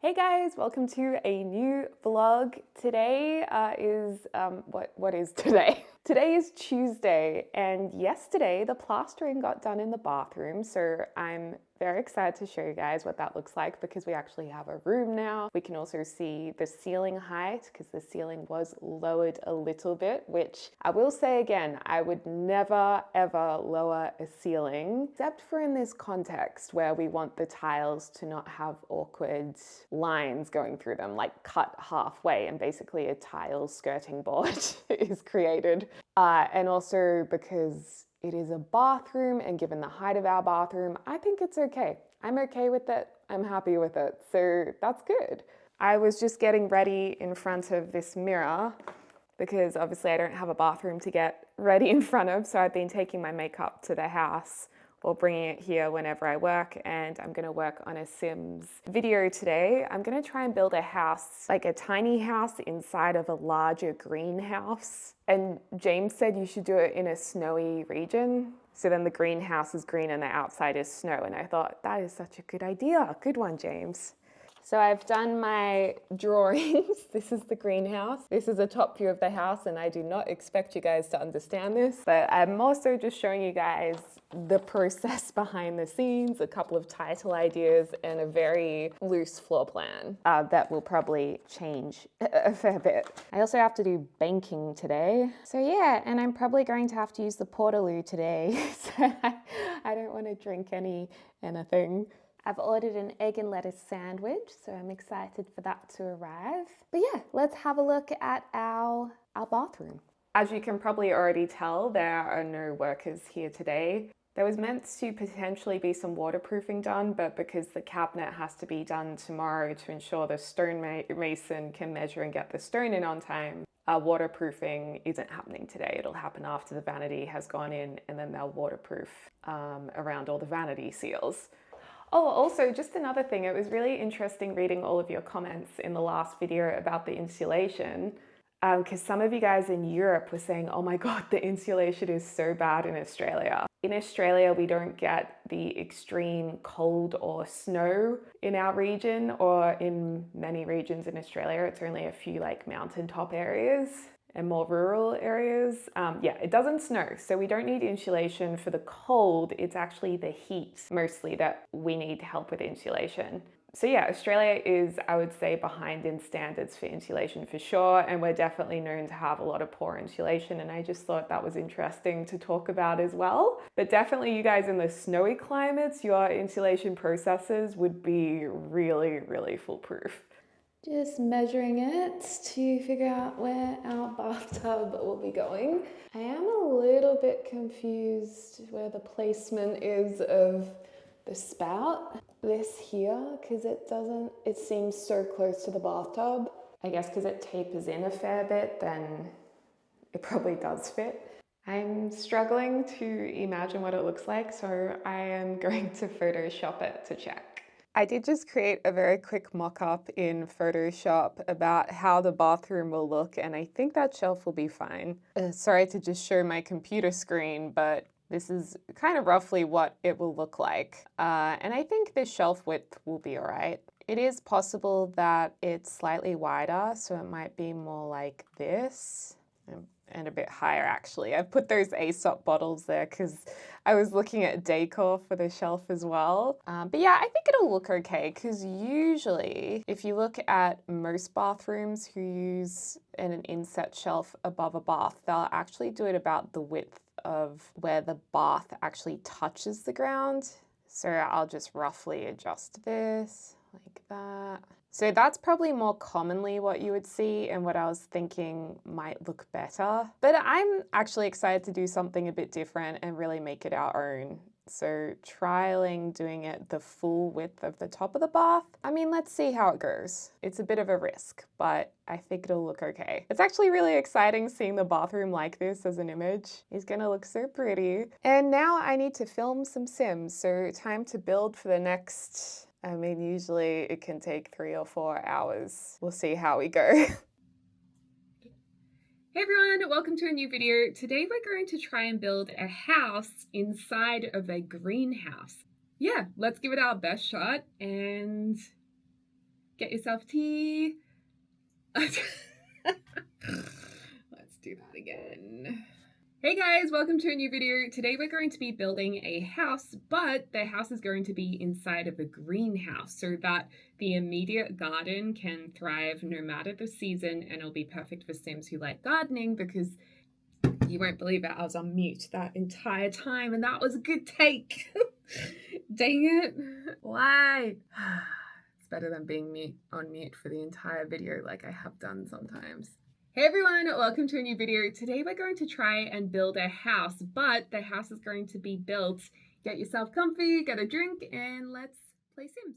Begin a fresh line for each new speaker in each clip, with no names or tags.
Hey guys, welcome to a new vlog. Today what is today? Today is Tuesday, and yesterday the plastering got done in the bathroom, so I'm very excited to show you guys what that looks like because we actually have a room now. We can also see the ceiling height because the ceiling was lowered a little bit, which I will say again, I would never ever lower a ceiling except for in this context where we want the tiles to not have awkward lines going through them, like cut halfway, and basically a tile skirting board is created. And also because it is a bathroom, and given the height of our bathroom, I think it's okay. I'm okay with it. I'm happy with it. So that's good. I was just getting ready in front of this mirror because obviously I don't have a bathroom to get ready in front of. So I've been taking my makeup to the house or bringing it here whenever I work, and I'm gonna work on a Sims video today. I'm gonna try and build a house, like a tiny house inside of a larger greenhouse. And James said you should do it in a snowy region. So then the greenhouse is green and the outside is snow. And I thought, that is such a good idea. Good one, James. So I've done my drawings. This is the greenhouse. This is a top view of the house, and I do not expect you guys to understand this, but I'm also just showing you guys the process behind the scenes, a couple of title ideas, and a very loose floor plan that will probably change a fair bit. I also have to do banking today. So yeah, and I'm probably going to have to use the Portaloo today. So I don't want to drink anything. I've ordered an egg and lettuce sandwich, so I'm excited for that to arrive. But yeah, let's have a look at our bathroom. As you can probably already tell, there are no workers here today. There was meant to potentially be some waterproofing done, but because the cabinet has to be done tomorrow to ensure the stonemason can measure and get the stone in on time, waterproofing isn't happening today. It'll happen after the vanity has gone in, and then they'll waterproof around all the vanity seals. Oh, also just another thing, it was really interesting reading all of your comments in the last video about the insulation, because some of you guys in Europe were saying, oh my God, the insulation is so bad in Australia. In Australia, we don't get the extreme cold or snow in our region, or in many regions in Australia. It's only a few like mountaintop areas and more rural areas. Yeah, it doesn't snow, so we don't need insulation for the cold. It's actually the heat mostly that we need help with insulation. So yeah, Australia is, I would say, behind in standards for insulation for sure, and we're definitely known to have a lot of poor insulation, and I just thought that was interesting to talk about as well. But definitely you guys in the snowy climates, your insulation processes would be really, really foolproof. Just measuring it to figure out where our bathtub will be going. I am a little bit confused where the placement is of the spout. This here, because it seems so close to the bathtub. I guess because it tapers in a fair bit, then it probably does fit. I'm struggling to imagine what it looks like, so I am going to Photoshop it to check. I did just create a very quick mock-up in Photoshop about how the bathroom will look, and I think that shelf will be fine. Sorry to just show my computer screen, but this is kind of roughly what it will look like. And I think the shelf width will be all right. It is possible that it's slightly wider, so it might be more like this. And a bit higher actually. I've put those Aesop bottles there because I was looking at decor for the shelf as well. But yeah, I think it'll look okay because usually if you look at most bathrooms who use an inset shelf above a bath, they'll actually do it about the width of where the bath actually touches the ground. So I'll just roughly adjust this like that. So that's probably more commonly what you would see and what I was thinking might look better. But I'm actually excited to do something a bit different and really make it our own. So trialing doing it the full width of the top of the bath. I mean, let's see how it goes. It's a bit of a risk, but I think it'll look okay. It's actually really exciting seeing the bathroom like this as an image. It's gonna look so pretty. And now I need to film some Sims. So time to build for the next, I mean, usually it can take 3 or 4 hours. We'll see how we go. Hey everyone, welcome to a new video. Today we're going to try and build a house inside of a greenhouse. Yeah, let's give it our best shot and get yourself tea. Let's do that again. Hey guys, welcome to a new video. Today we're going to be building a house, but the house is going to be inside of a greenhouse so that the immediate garden can thrive no matter the season, and it'll be perfect for Sims who like gardening, because you won't believe it, I was on mute that entire time and that was a good take. Dang it. Why? It's better than being on mute for the entire video like I have done sometimes. Hey everyone, welcome to a new video. Today we're going to try and build a house, but the house is going to be built. Get yourself comfy, get a drink, and let's play Sims.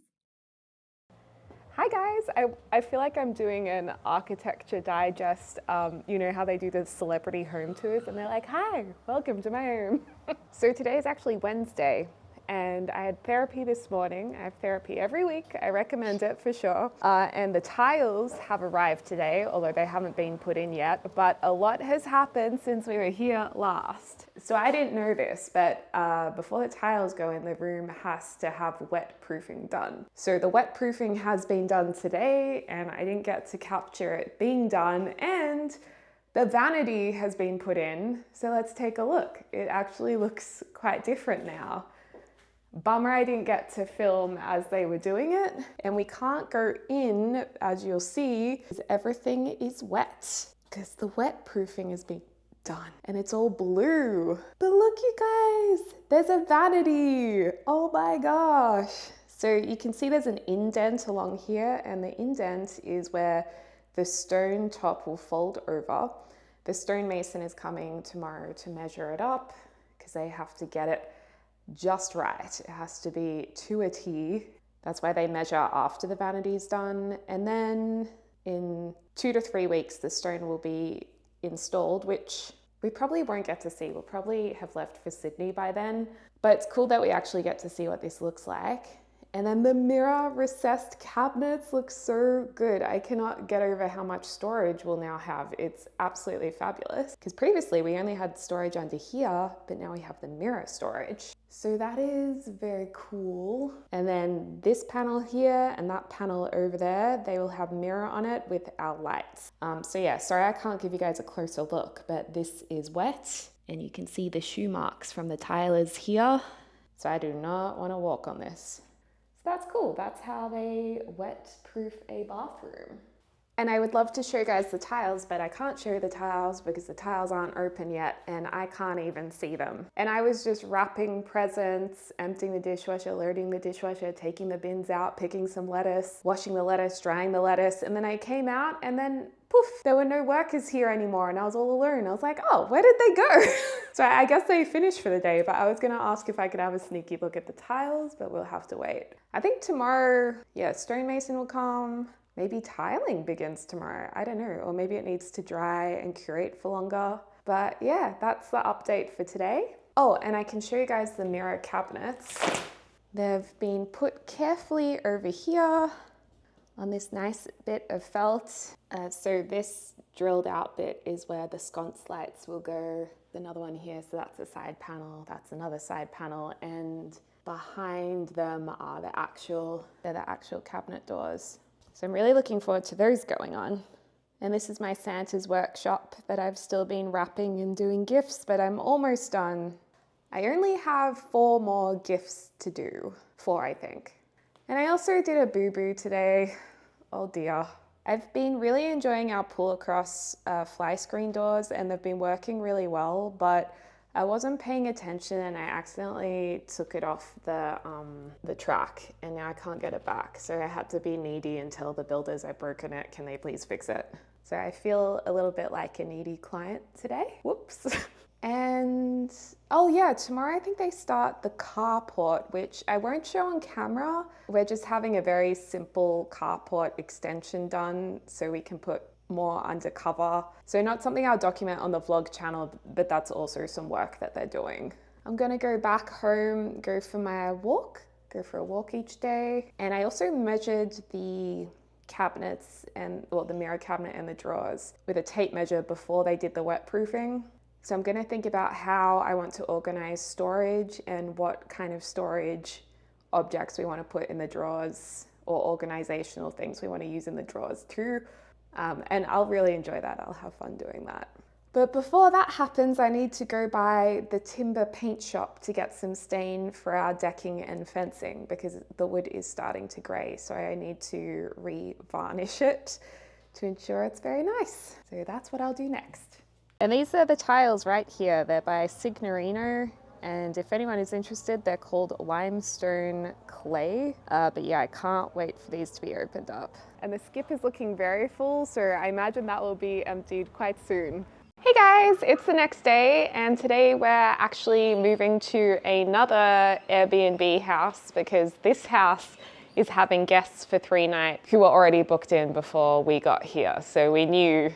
Hi guys, I feel like I'm doing an architecture digest. You know how they do the celebrity home tours and they're like, hi, welcome to my home. So today is actually Wednesday. And I had therapy this morning. I have therapy every week. I recommend it for sure. And the tiles have arrived today, although they haven't been put in yet. But a lot has happened since we were here last. So I didn't know this, but before the tiles go in, the room has to have wet proofing done. So the wet proofing has been done today, and I didn't get to capture it being done. And the vanity has been put in. So let's take a look. It actually looks quite different now. Bummer I didn't get to film as they were doing it, and we can't go in, as you'll see, because everything is wet, because the wet proofing has been done and it's all blue. But look you guys, there's a vanity. Oh my gosh. So you can see there's an indent along here, and the indent is where the stone top will fold over. The stonemason is coming tomorrow to measure it up because they have to get it just right. It has to be to a T. That's why they measure after the vanity's done. And then in 2 to 3 weeks, the stone will be installed, which we probably won't get to see. We'll probably have left for Sydney by then. But it's cool that we actually get to see what this looks like. And then the mirror recessed cabinets look so good. I cannot get over how much storage we'll now have. It's absolutely fabulous. Because previously we only had storage under here, but now we have the mirror storage. So that is very cool. And then this panel here and that panel over there, they will have mirror on it with our lights. So yeah, sorry I can't give you guys a closer look, but this is wet. And you can see the shoe marks from the tilers here. So I do not want to walk on this. That's cool. That's how they wet proof a bathroom. And I would love to show you guys the tiles, but I can't show you the tiles because the tiles aren't open yet and I can't even see them. And I was just wrapping presents, emptying the dishwasher, loading the dishwasher, taking the bins out, picking some lettuce, washing the lettuce, drying the lettuce. And then I came out and then poof, there were no workers here anymore and I was all alone. I was like, oh, where did they go? So I guess they finished for the day, but I was gonna ask if I could have a sneaky look at the tiles, but we'll have to wait. I think tomorrow, yeah, stonemason will come. Maybe tiling begins tomorrow, I don't know, or maybe it needs to dry and curate for longer. But yeah, that's the update for today. Oh, and I can show you guys the mirror cabinets. They've been put carefully over here on this nice bit of felt. So this drilled out bit is where the sconce lights will go. Another one here, so that's a side panel, that's another side panel, and behind them are the actual cabinet doors. So I'm really looking forward to those going on. And this is my Santa's workshop that I've still been wrapping and doing gifts, but I'm almost done. I only have 4 more gifts to do. 4, I think. And I also did a boo-boo today. Oh dear. I've been really enjoying our pull across fly screen doors, and they've been working really well, but I wasn't paying attention and I accidentally took it off the track, and now I can't get it back. So I had to be needy and tell the builders I've broken it, can they please fix it? So I feel a little bit like a needy client today. Whoops. And oh yeah, tomorrow I think they start the carport, which I won't show on camera. We're just having a very simple carport extension done so we can put more undercover. So not something I'll document on the vlog channel, but that's also some work that they're doing. I'm gonna go back home, go for my walk, go for a walk each day. And I also measured the cabinets and, well, the mirror cabinet and the drawers with a tape measure before they did the wet proofing. So I'm gonna think about how I want to organize storage and what kind of storage objects we want to put in the drawers or organizational things we want to use in the drawers too. And I'll really enjoy that. I'll have fun doing that. But before that happens, I need to go by the timber paint shop to get some stain for our decking and fencing because the wood is starting to grey. So I need to re-varnish it to ensure it's very nice. So that's what I'll do next. And these are the tiles right here. They're by Signorino. And if anyone is interested, they're called limestone clay. But yeah, I can't wait for these to be opened up. And the skip is looking very full, so I imagine that will be emptied quite soon. Hey guys, it's the next day and today we're actually moving to another Airbnb house because this house is having guests for 3 nights who were already booked in before we got here. So we knew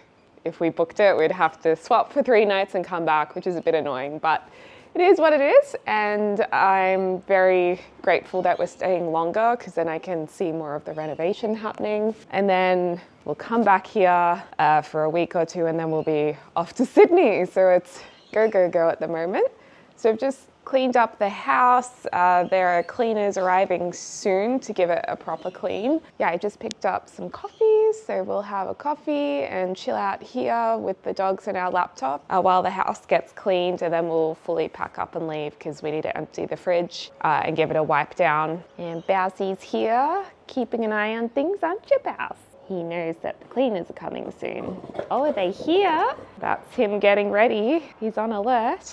if we booked it, we'd have to swap for 3 nights and come back, which is a bit annoying, but it is what it is. And I'm very grateful that we're staying longer because then I can see more of the renovation happening. And then we'll come back here for a week or 2 and then we'll be off to Sydney. So it's go, go, go at the moment. So I've just cleaned up the house. There are cleaners arriving soon to give it a proper clean. Yeah, I just picked up some coffees, so we'll have a coffee and chill out here with the dogs and our laptop while the house gets cleaned, and then we'll fully pack up and leave because we need to empty the fridge and give it a wipe down. And Bowsy's here, keeping an eye on things, aren't you, Bows? He knows that the cleaners are coming soon. Oh, are they here? That's him getting ready. He's on alert.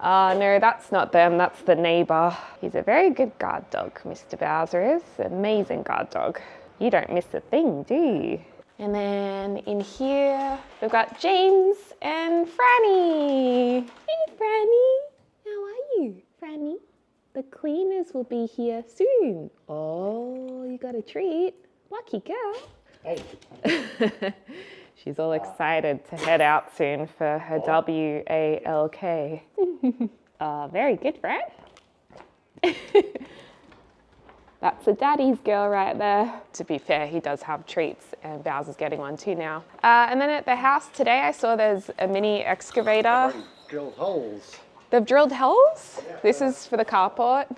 No, that's not them, that's the neighbor. He's a very good guard dog, Mr. Bowser is. Amazing guard dog. You don't miss a thing, do you? And then in here, we've got James and Franny. Hey, Franny. How are you, Franny? The cleaners will be here soon. Oh, you got a treat. Lucky girl.
Hey.
She's all excited to head out soon for her WALK. Very good, Fran. That's a daddy's girl right there. To be fair, he does have treats and Bowser's getting one too now. And then at the house today, I saw there's a mini excavator.
Drilled holes.
They've drilled holes?
Yeah.
This is for the carport?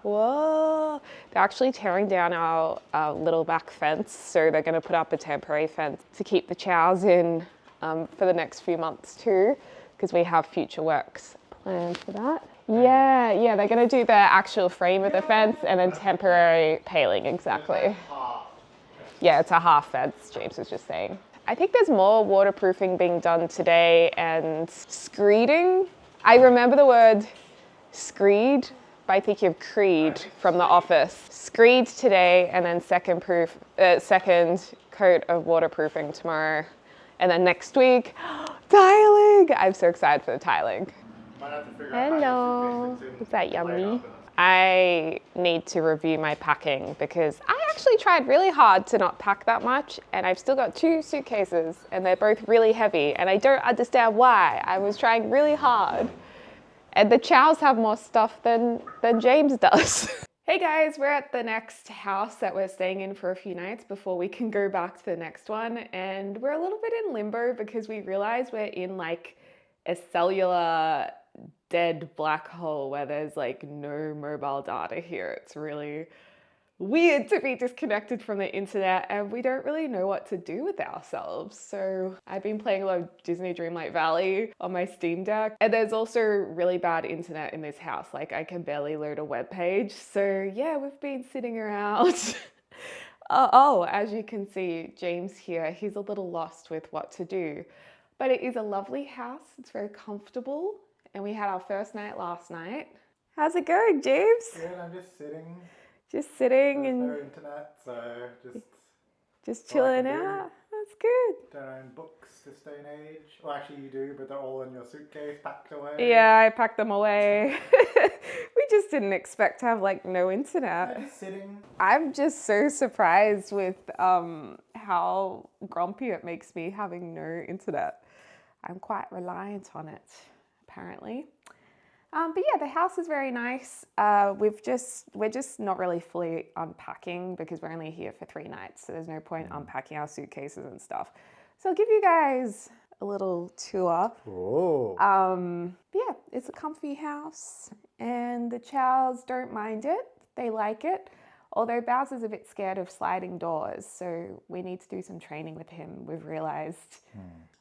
Whoa, they're actually tearing down our little back fence, so they're going to put up a temporary fence to keep the chows in for the next few months too, because we have future works planned for that. Yeah, they're going to do the actual frame of the fence and then temporary paling, exactly. Yeah, it's a half fence, James was just saying. I think there's more waterproofing being done today and screeding. I remember the word screed by thinking of Creed from The Office. Screed today and then second coat of waterproofing tomorrow. And then next week, tiling! I'm so excited for the tiling. Hello, is that yummy? I need to review my packing because I actually tried really hard to not pack that much and I've still got 2 suitcases and they're both really heavy and I don't understand why. I was trying really hard. And the chows have more stuff than James does. Hey guys, we're at the next house that we're staying in for a few nights before we can go back to the next one. And we're a little bit in limbo because we realize we're in like a cellular dead black hole where there's like no mobile data here. It's really weird to be disconnected from the internet and we don't really know what to do with ourselves. So I've been playing a lot of Disney Dreamlight Valley on my Steam Deck and there's also really bad internet in this house. Like I can barely load a web page. So yeah, we've been sitting around. As you can see, James here, he's a little lost with what to do. But it is a lovely house. It's very comfortable. And we had our first night last night. How's it going, James?
Good, I'm just sitting.
Just sitting
There's
and
no internet, so
just chilling out. That's good.
Don't own books this day and age. Well, actually you do, but they're all in your suitcase packed away.
Yeah, I packed them away. We just didn't expect to have like no internet.
I'm just sitting.
I'm just so surprised with how grumpy it makes me having no internet. I'm quite reliant on it, apparently. But yeah, the house is very nice. We're just not really fully unpacking because we're only here for 3 nights. So there's no point unpacking our suitcases and stuff. So I'll give you guys a little tour.
Oh.
Yeah, it's a comfy house and the chows don't mind it. They like it. Although Bowser's a bit scared of sliding doors, so we need to do some training with him, we've realized.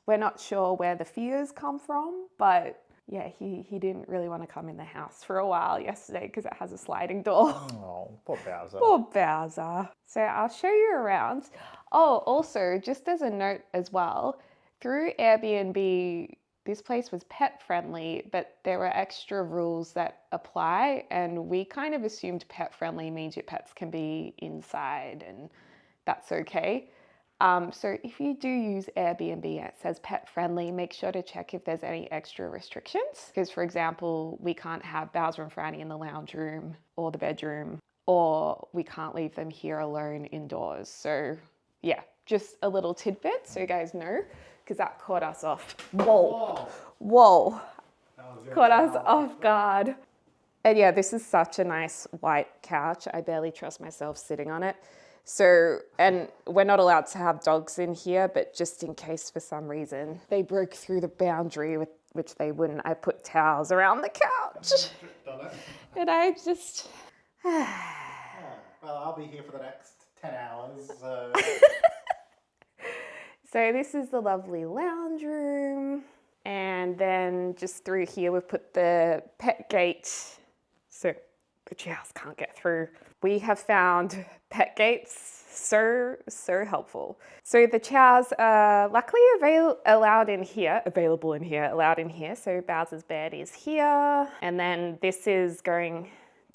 We're not sure where the fears come from, but yeah, he didn't really want to come in the house for a while yesterday because it has a sliding door.
Oh, poor Bowser.
Poor Bowser. So I'll show you around. Oh, also, just as a note as well, through Airbnb, this place was pet friendly, but there were extra rules that apply, and we kind of assumed pet friendly means your pets can be inside and that's okay. So if you do use Airbnb and it says pet friendly, make sure to check if there's any extra restrictions. Because for example, we can't have Bowser and Franny in the lounge room or the bedroom, or we can't leave them here alone indoors. So yeah, just a little tidbit so you guys know, because that caught us off. Whoa. Caught us off guard. And yeah, this is such a nice white couch. I barely trust myself sitting on it. So, and we're not allowed to have dogs in here, but just in case for some reason they broke through the boundary, which they wouldn't, I put towels around the couch. And I just...
Well, I'll be here for the next 10 hours, so...
So this is the lovely lounge room. And then just through here, we've put the pet gate so the chows can't get through. We have found pet gates so helpful. So the chows are luckily allowed in here. So Bowser's bed is here. And then this is going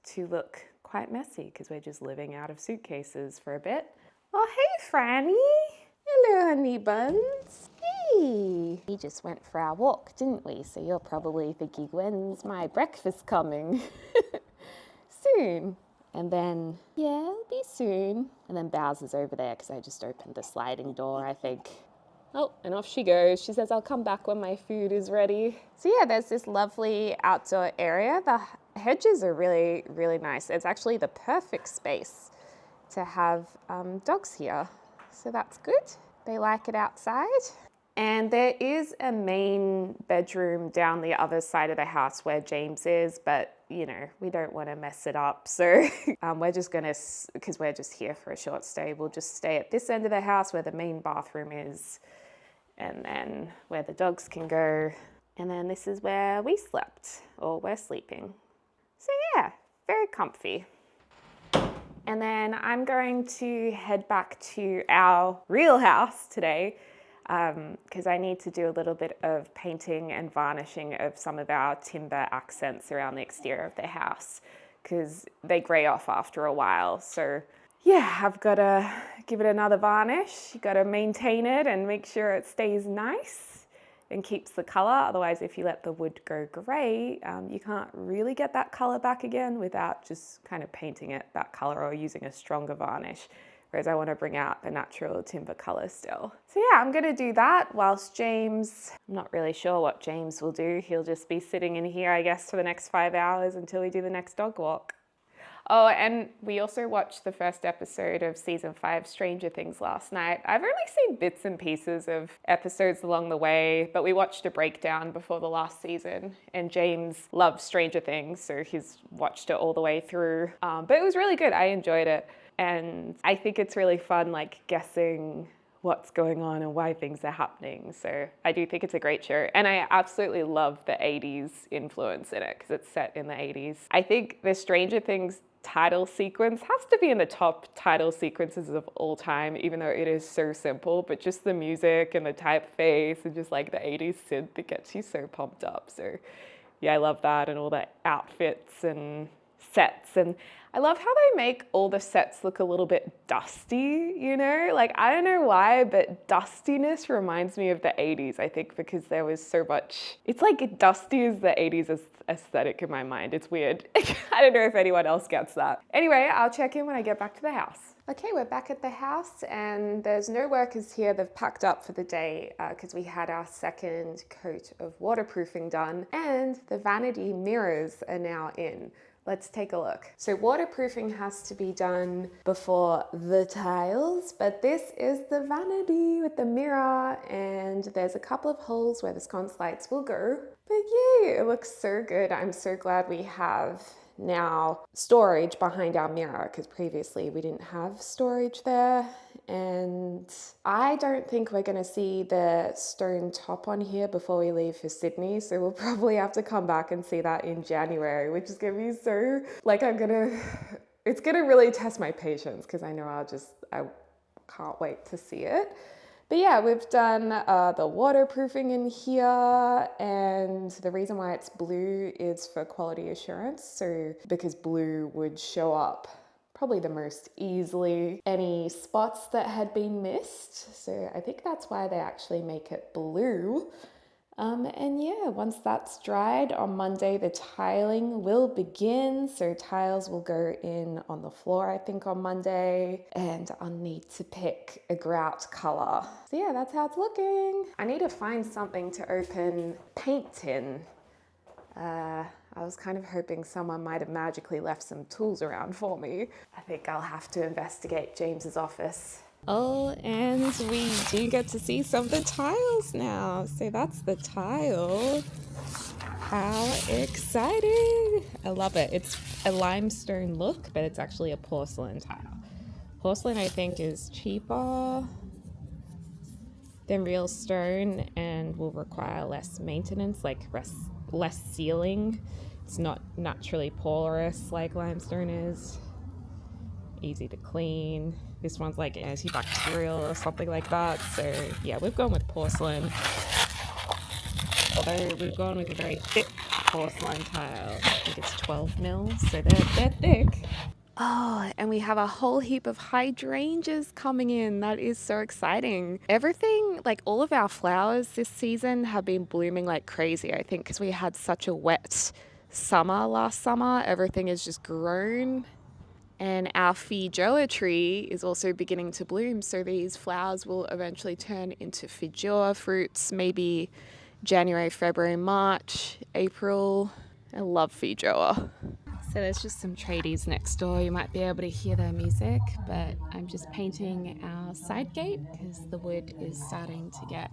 to look quite messy because we're just living out of suitcases for a bit. Oh, hey, Franny. Hello, honey buns. Hey. We just went for our walk, didn't we? So you're probably thinking, when's my breakfast coming? Soon. And then, yeah, it'll be soon. And then Bowser's over there because I just opened the sliding door, I think. Oh, and off she goes. She says, I'll come back when my food is ready. So yeah, there's this lovely outdoor area. The hedges are really, really nice. It's actually the perfect space to have dogs here. So that's good. They like it outside. And there is a main bedroom down the other side of the house where James is, but you know, we don't want to mess it up. So we're just gonna, because we're just here for a short stay, we'll just stay at this end of the house where the main bathroom is, and then where the dogs can go. And then this is where we slept, or we're sleeping. So yeah, very comfy. And then I'm going to head back to our real house today because I need to do a little bit of painting and varnishing of some of our timber accents around the exterior of the house because they grey off after a while. So yeah, I've got to give it another varnish. You've got to maintain it and make sure it stays nice and keeps the colour. Otherwise, if you let the wood go grey, you can't really get that colour back again without just kind of painting it that colour or using a stronger varnish. Whereas I want to bring out the natural timber colour still. So yeah, I'm going to do that whilst James, I'm not really sure what James will do. He'll just be sitting in here, I guess, for the next 5 hours until we do the next dog walk. Oh, and we also watched the first episode of season 5, Stranger Things, last night. I've only seen bits and pieces of episodes along the way, but we watched a breakdown before the last season, and James loves Stranger Things, so he's watched it all the way through. But it was really good. I enjoyed it. And I think it's really fun, like, guessing what's going on and why things are happening. So I do think it's a great show. And I absolutely love the 80s influence in it because it's set in the 80s. I think the Stranger Things title sequence has to be in the top title sequences of all time, even though it is so simple, but just the music and the typeface and just like the 80s synth that gets you so pumped up. So yeah, I love that, and all the outfits and sets. And I love how they make all the sets look a little bit dusty, you know? Like, I don't know why, but dustiness reminds me of the 80s, I think, because there was so much, it's like dusty is the 80s aesthetic in my mind. It's weird. I don't know if anyone else gets that. Anyway, I'll check in when I get back to the house. Okay, we're back at the house and there's no workers here. They've packed up for the day because we had our second coat of waterproofing done, and the vanity mirrors are now in. Let's take a look. So waterproofing has to be done before the tiles, but this is the vanity with the mirror, and there's a couple of holes where the sconce lights will go. But yeah, it looks so good. I'm so glad we have now storage behind our mirror, because previously we didn't have storage there. And I don't think we're going to see the stone top on here before we leave for Sydney, so we'll probably have to come back and see that in January, which is going to be so, like, it's going to really test my patience, because I know I can't wait to see it. But yeah, we've done the waterproofing in here, and the reason why it's blue is for quality assurance. So because blue would show up probably the most easily any spots that had been missed. So I think that's why they actually make it blue. And yeah, once that's dried on Monday, the tiling will begin. So tiles will go in on the floor, I think, on Monday, and I'll need to pick a grout color. So yeah, that's how it's looking. I need to find something to open paint tin. I was kind of hoping someone might have magically left some tools around for me. I think I'll have to investigate James's office. Oh, and we do get to see some of the tiles now. So that's the tile. How exciting! I love it. It's a limestone look, but it's actually a porcelain tile. Porcelain, I think, is cheaper than real stone and will require less maintenance, like less sealing. It's not naturally porous like limestone is. Easy to clean. This one's like antibacterial or something like that. So yeah, we've gone with porcelain. Although we've gone with a very thick porcelain tile. I think it's 12 mils, so they're thick. Oh, and we have a whole heap of hydrangeas coming in. That is so exciting. Everything, like all of our flowers this season have been blooming like crazy, I think, because we had such a wet summer last summer. Everything has just grown. And our feijoa tree is also beginning to bloom, so these flowers will eventually turn into feijoa fruits, maybe January, February, March, April. I love feijoa. So there's just some tradies next door. You might be able to hear their music, but I'm just painting our side gate because the wood is starting to get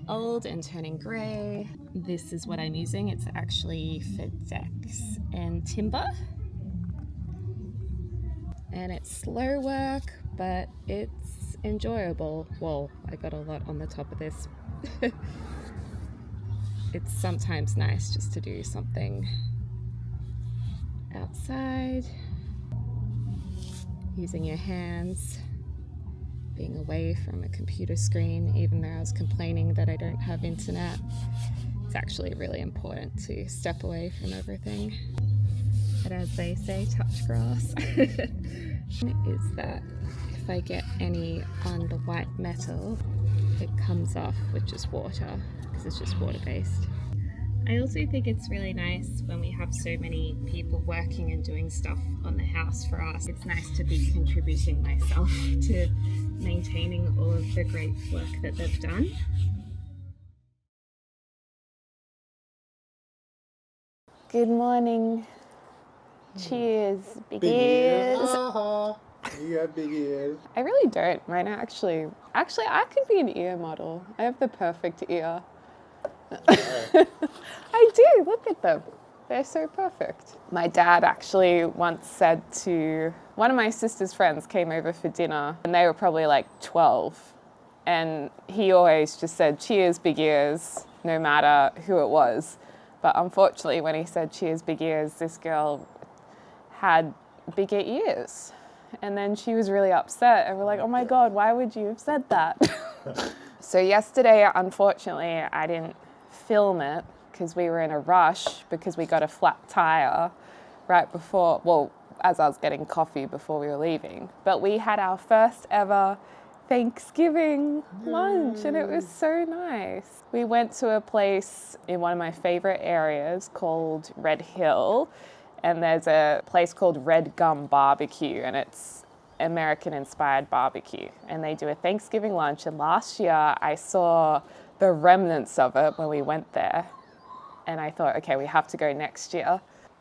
old and turning grey. This is what I'm using. It's actually for decks and timber. And it's slow work, but it's enjoyable. Well, I got a lot on the top of this. It's sometimes nice just to do something outside, using your hands, being away from a computer screen. Even though I was complaining that I don't have internet, it's actually really important to step away from everything. But as they say, touch grass. Is that if I get any on the white metal, it comes off with just water, because it's just water-based. I also think it's really nice when we have so many people working and doing stuff on the house for us. It's nice to be contributing myself to maintaining all of the great work that they've done. Good morning. Cheers, big ears.
You got big ears.
I really don't. Mine are actually, I could be an ear model. I have the perfect ear. I do, look at them. They're so perfect. My dad actually once said to one of my sister's friends came over for dinner, and they were probably like 12. And he always just said, cheers, big ears, no matter who it was. But unfortunately, when he said cheers, big ears, this girl had bigger ears. And then she was really upset, and we're like, oh my God, why would you have said that? So yesterday, unfortunately, I didn't film it because we were in a rush because we got a flat tire right before, well, as I was getting coffee before we were leaving. But we had our first ever Thanksgiving lunch, and it was so nice. We went to a place in one of my favorite areas called Red Hill, and there's a place called Red Gum Barbecue, and it's American-inspired barbecue. And they do a Thanksgiving lunch, and last year I saw the remnants of it when we went there. And I thought, okay, we have to go next year.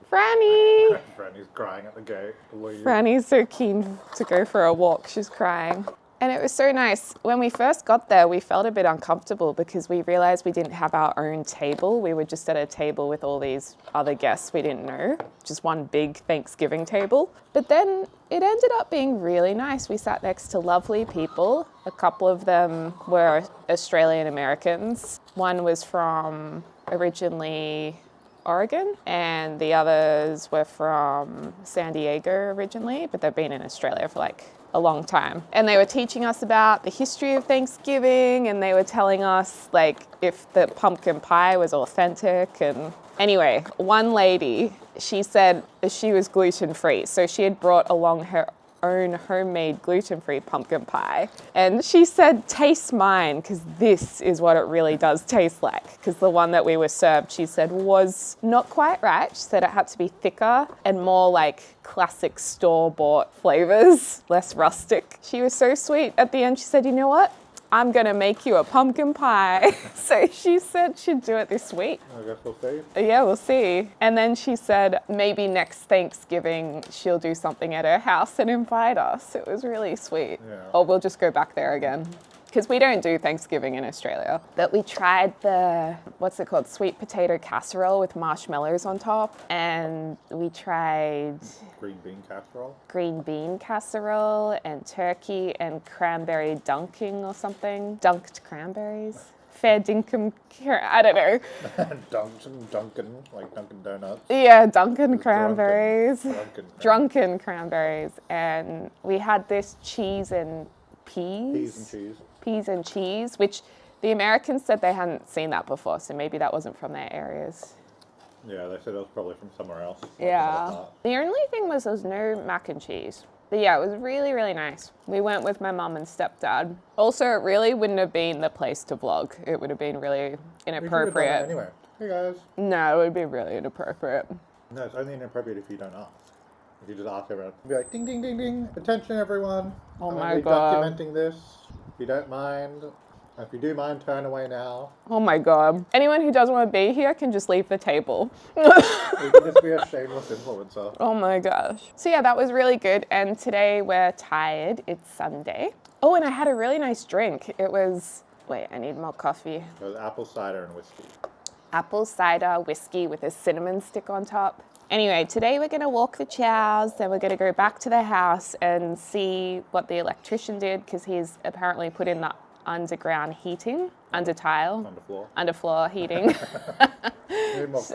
Franny!
Franny's crying at the gate.
Franny's so keen to go for a walk, she's crying. And it was so nice. When we first got there, we felt a bit uncomfortable because we realized we didn't have our own table. We were just at a table with all these other guests we didn't know, just one big Thanksgiving table. But then it ended up being really nice. We sat next to lovely people. A couple of them were Australian Americans. One was from originally Oregon, and the others were from San Diego originally, but they've been in Australia for like a long time. And they were teaching us about the history of Thanksgiving, and they were telling us like if the pumpkin pie was authentic. And anyway, one lady, she said she was gluten-free, so she had brought along her own homemade gluten-free pumpkin pie. And she said, taste mine, because this is what it really does taste like. Because the one that we were served, she said, was not quite right. She said it had to be thicker and more like classic store-bought flavors, less rustic. She was so sweet. At the end, she said, you know what? I'm gonna make you a pumpkin pie. So she said she'd do it this week.
I guess we'll see.
Yeah, we'll see. And then she said maybe next Thanksgiving she'll do something at her house and invite us. It was really sweet.
Yeah.
Or we'll just go back there again. Because we don't do Thanksgiving in Australia. But we tried the, what's it called? Sweet potato casserole with marshmallows on top. And we tried
Green bean casserole.
green bean casserole and turkey and cranberry dunking or something. Dunked cranberries. Fair dinkum, I don't know.
Dunkin', like Dunkin' Donuts.
Yeah, Dunkin' cranberries.
Drunken.
Cranberries. And we had this cheese and peas.
Peas and cheese.
Peas and cheese, which the Americans said they hadn't seen that before, so maybe that wasn't from their areas.
Yeah, they said it was probably from somewhere else.
Yeah. The only thing was there was no mac and cheese. But yeah, it was really, really nice. We went with my mum and stepdad. Also, it really wouldn't have been the place to vlog. It would have been really inappropriate.
Anyway, hey guys.
No, it would be really inappropriate.
No, it's only inappropriate if you don't ask. If you just ask everyone, be like, ding, ding, ding, ding, attention everyone.
Oh
I'm
my
gonna be
God.
documenting this. If you don't mind, if you do mind, turn away now.
Oh my God. Anyone who doesn't want to be here can just leave the table.
You can just be a shameless influencer.
Oh my gosh. So yeah, that was really good. And today we're tired. It's Sunday. Oh, and I had a really nice drink. It was, wait, I need more coffee.
It was apple cider and whiskey.
Apple cider whiskey with a cinnamon stick on top. Anyway, today we're going to walk the chows, then we're going to go back to the house and see what the electrician did, because he's apparently put in the underground heating, under tile, underfloor heating.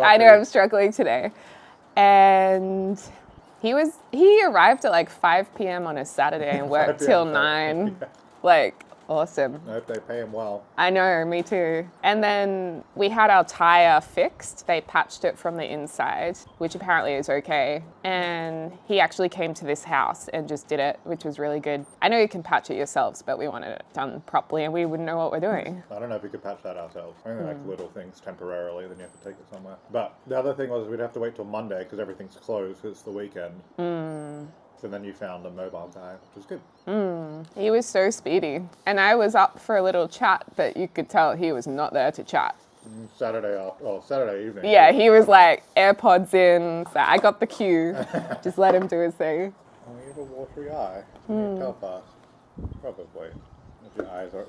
I know I'm struggling today. And he arrived at like 5 p.m. on a Saturday and worked till 9.
Yeah.
Like, awesome.
I hope they pay him well.
I know, me too. And then we had our tire fixed. They patched it from the inside, which apparently is okay. And he actually came to this house and just did it, which was really good. I know you can patch it yourselves, but we wanted it done properly and we wouldn't know what we're doing.
I don't know if we could patch that ourselves. I think like little things temporarily, then you have to take it somewhere. But the other thing was we'd have to wait till Monday because everything's closed because it's the weekend. So then you found a mobile guy, which was good.
He was so speedy. And I was up for a little chat, but you could tell he was not there to chat.
Saturday evening.
Yeah, he was like AirPods in, so I got the cue. Just let him do his thing.
Oh, you have a watery eye. Can you tell fast? Probably. If your eyes are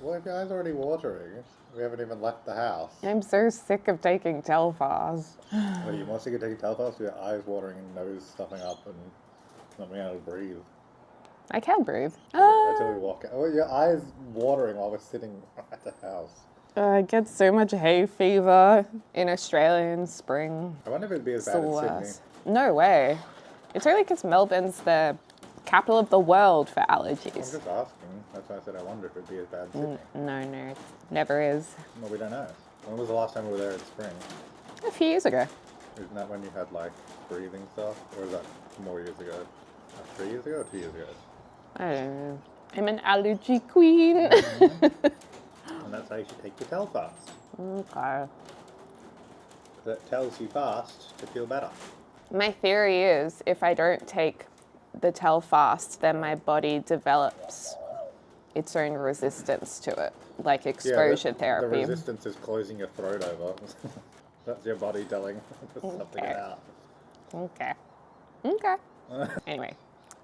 already watering, we haven't even left the house.
I'm so sick of taking Telfast.
What are you more sick of taking Telfast? Your eyes watering and nose stuffing up and not being able to breathe.
I can breathe.
Until we walk out. Oh, your eyes watering while we're sitting at the house.
I get so much hay fever in Australia in spring.
I wonder if it'd be as
It's
bad
the
in Sydney.
worst. No way. It's only because Melbourne's the capital of the world for
I'm
allergies.
just asking. That's why I said I wonder if it'd be as bad in Sydney.
No, it never is.
Well, we don't know. When was the last time we were there in spring?
A few years ago.
Isn't that when you had like breathing stuff? Or was that more years ago? 3 years ago or 2 years ago?
I don't know. I'm an allergy queen.
And that's how you should take your Telfast.
Okay.
That tells you fast to feel better.
My theory is if I don't take the Telfast, then my body develops its own resistance to it, like exposure therapy.
The resistance is closing your throat over. That's your body telling something out.
Okay. Anyway,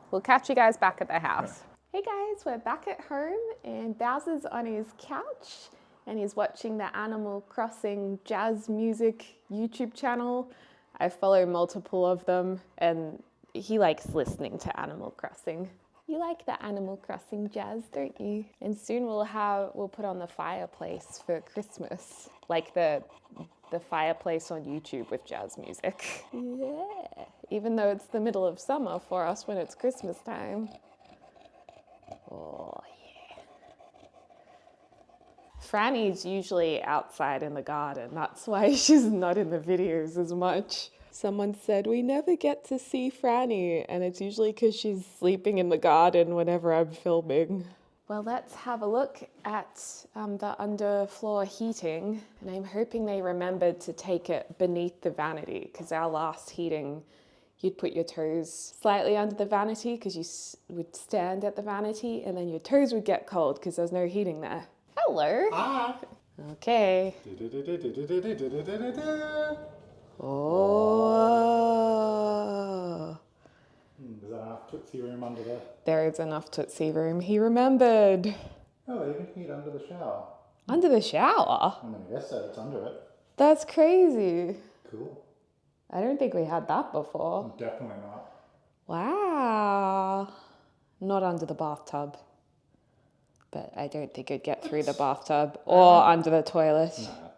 we'll catch you guys back at the house. Hey guys, we're back at home and Bowser's on his couch and he's watching the Animal Crossing jazz music YouTube channel. I follow multiple of them and he likes listening to Animal Crossing. You like the Animal Crossing jazz, don't you? And soon we'll put on the fireplace for Christmas, like the fireplace on YouTube with jazz music. Yeah, even though it's the middle of summer for us when it's Christmas time. Oh, yeah. Franny's usually outside in the garden. That's why she's not in the videos as much. Someone said, we never get to see Franny, and it's usually because she's sleeping in the garden whenever I'm filming. Well, let's have a look at the underfloor heating, and I'm hoping they remembered to take it beneath the vanity, because our last heating, you'd put your toes slightly under the vanity because you would stand at the vanity and then your toes would get cold because there's no heating there. Hello.
Ah.
Okay. Oh.
Is there enough Tootsie room under there?
There is enough Tootsie room. He remembered.
Oh, you can heat under the shower.
Under the shower?
I mean, I guess so. It's under it.
That's crazy.
Cool.
I don't think we had that before.
Definitely not.
Wow. Not under the bathtub. But I don't think it'd get through the bathtub or under the toilet.
No.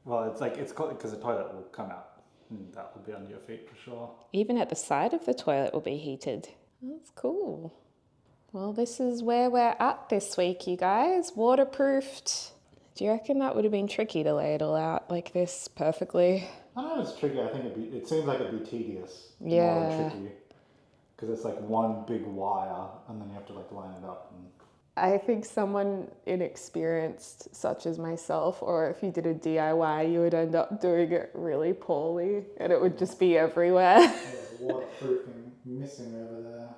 Well, it's called because the toilet will come out. And that will be under your feet for sure.
Even at the side of the toilet will be heated. That's cool. Well, this is where we're at this week, you guys. Waterproofed. Do you reckon that would have been tricky to lay it all out like this perfectly?
I don't know if it's tricky. I think it seems like it'd be tedious.
Yeah.
More than tricky. Because it's like one big wire and then you have to like line it up. And
I think someone inexperienced, such as myself, or if you did a DIY, you would end up doing it really poorly and it would just be everywhere.
yeah, waterproofing missing over there.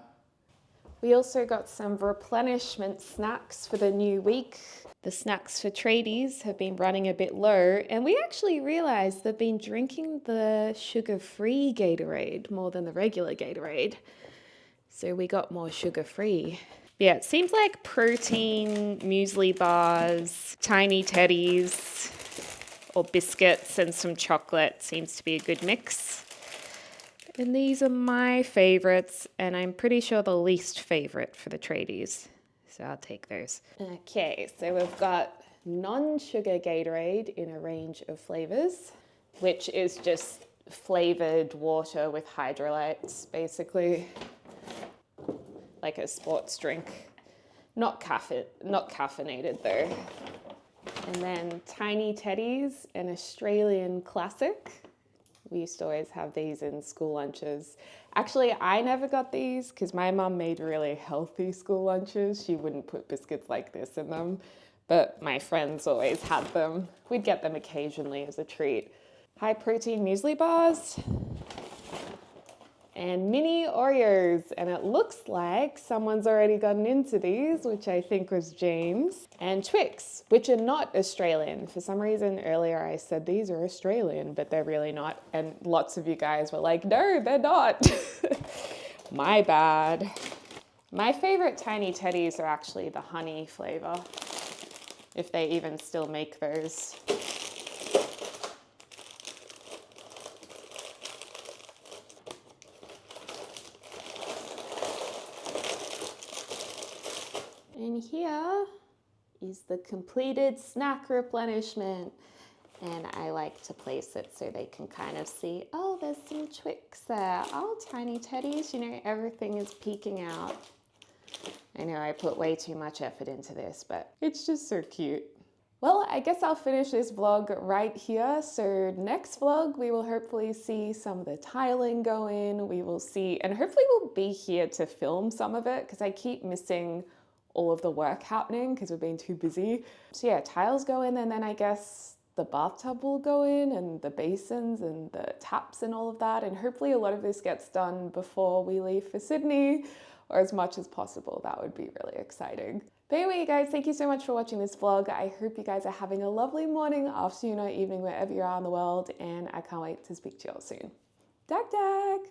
We also got some replenishment snacks for the new week. The snacks for tradies have been running a bit low, and we actually realized they've been drinking the sugar-free Gatorade more than the regular Gatorade. So we got more sugar-free. Yeah, it seems like protein, muesli bars, tiny teddies, or biscuits and some chocolate seems to be a good mix. And these are my favorites, and I'm pretty sure the least favorite for the tradies. So I'll take those. Okay, so we've got non-sugar Gatorade in a range of flavors, which is just flavored water with hydrolytes, basically. Like a sports drink. Not caffeinated though. And then tiny teddies, an Australian classic. We used to always have these in school lunches. Actually, I never got these because my mum made really healthy school lunches. She wouldn't put biscuits like this in them, but my friends always had them. We'd get them occasionally as a treat. High protein muesli bars and mini Oreos. And it looks like someone's already gotten into these, which I think was James. And Twix, which are not Australian. For some reason earlier I said these are Australian, but they're really not. And lots of you guys were like, no, they're not. My bad. My favorite tiny teddies are actually the honey flavor, if they even still make those. And here is the completed snack replenishment. And I like to place it so they can kind of see, oh, there's some Twix there. Oh, tiny teddies, you know, everything is peeking out. I know I put way too much effort into this, but it's just so cute. Well, I guess I'll finish this vlog right here. So next vlog, we will hopefully see some of the tiling go in. We will see, and hopefully we'll be here to film some of it because I keep missing all of the work happening because we've been too busy. So yeah, tiles go in and then I guess the bathtub will go in and the basins and the taps and all of that. And hopefully a lot of this gets done before we leave for Sydney or as much as possible. That would be really exciting. But anyway, you guys, thank you so much for watching this vlog. I hope you guys are having a lovely morning, afternoon or evening, wherever you are in the world. And I can't wait to speak to you all soon. Dag dag!